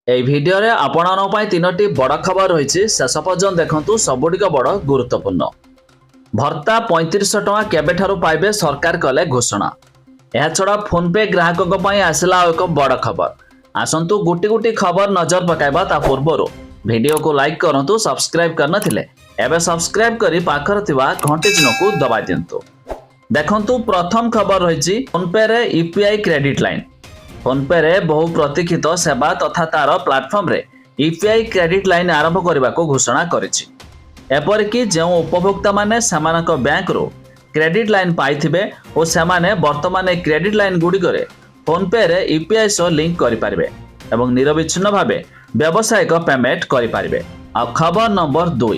এই ভিডিওরে আপনার তিনোটি বড় খবর রয়েছে শেষ পর্যন্ত দেখুন সবুটিক বড় গুরুত্বপূর্ণ। ভর্তা ৩৫০০ টঙ্কা কেবেঠার পাইবে সরকার কলে ঘোষণা। এছাড়া ফোনপে গ্রাহক আসলা এক বড় খবর। আসন্তু গোটি গোটি খবর নজর পকাইবা তা পূর্বর ভিডিও को लाइक करंतु सब्सक्राइब करनथिले एबे सब्सक्राइब करी पाखर थिबा घंटी चिन्ह को दबाई दियंतु। देखंतु प्रथम खबर रहिछि फोनपे रे यूपीआई क्रेडिट लाइन। फोनपे रे बहु प्रतीक्षित सेवा तथा तार प्लाटफर्म रे यूपीआई क्रेडिट लाइन आरंभ करने को घोषणा करिछि। एपरिक जो उपभोक्ता माने सेमानक बैंक रो क्रेडिट लाइन पाइथिबे ओ सेमाने वर्तमान क्रेडिट लाइन गुड़िक फोनपे रे यूपीआई सह लिंक करि पारिबे एवं निरविच्छिन्न भावे व्यावसायिक पेमेंट करि पारिबे। आ खबर नंबर 2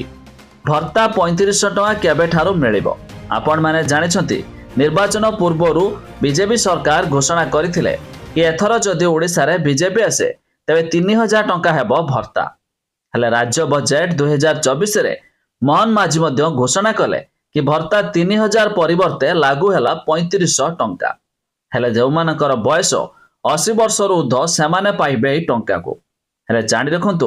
भर्ता 3500 टଙ୍କା केबेठारु मिलिबो। आपण माने जानिछंती निर्वाचन पूर्वरु बीजेपी सरकार घोषणा करथिले कि एथर जदि ओडिसा रे बीजेपी आसे तबे 3000 टଙ୍କା हेबो भर्ता। हेले राज्य बजेट 2024 रे मोहन माझी मध्य घोषणा कले कि भर्ता 3000 परिवर्ते लागू हैला 3500 टଙ୍କା। हेले जो मानकर बयस 80 वर्ष ऊर्ध्व सेमाने पाइबे एई टଙ୍କା को। हेले जानि रखंतु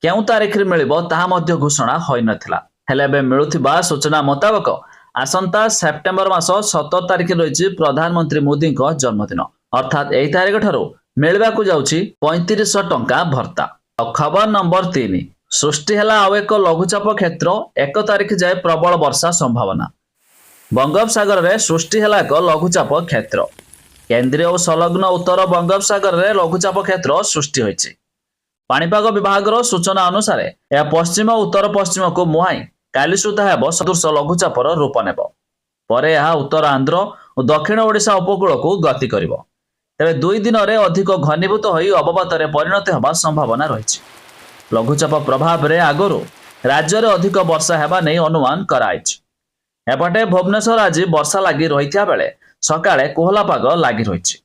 केउ तारिख रे मिलिबो ताहा मध्य घोषणा होई नथिला। हेले बे मिलुथिबा सूचना मुताबिक आसंता सेप्टेम्बर मास 17 तारिख रहिछि प्रधानमंत्री मोदी को जन्मदिन, अर्थात एई तारिख ठारू मिलबा को जाउछि 3500 टଙ୍କା भर्ता। खबर नंबर 3 सृष्टि हैला आउ एक लघुचाप क्षेत्र 1 तारिख जाए प्रबल वर्षा संभावना। बंगोपसागर रे सृष्टि हैला एक लघुचाप क्षेत्र। केंद्रीय और संलग्न उत्तर बंगोपसागर रे लघुचाप क्षेत्र सृष्टि होइछि। पाणीपाग विभाग सूचना अनुसार यह पश्चिम और उत्तर पश्चिम को मुहाई काली सुधा हेब सदृश लघुचापर रूप नेब। पर यह उत्तर आंध्र और दक्षिण ओडिशा उपकूल को गति करिवो। तेबे 2 दिन रे अधिक घनीभूत होई अवपातरे परिणत हेबा संभावना रहिछि। लघुचाप प्रभाव रे आगरु राज्य रे अधिक वर्षा हेबा नै अनुमान कराइछि। एपटे भुवनेश्वर आज वर्षा लागि रहिथिया बेले सकाळे कोहला पाग लागि रहिछि।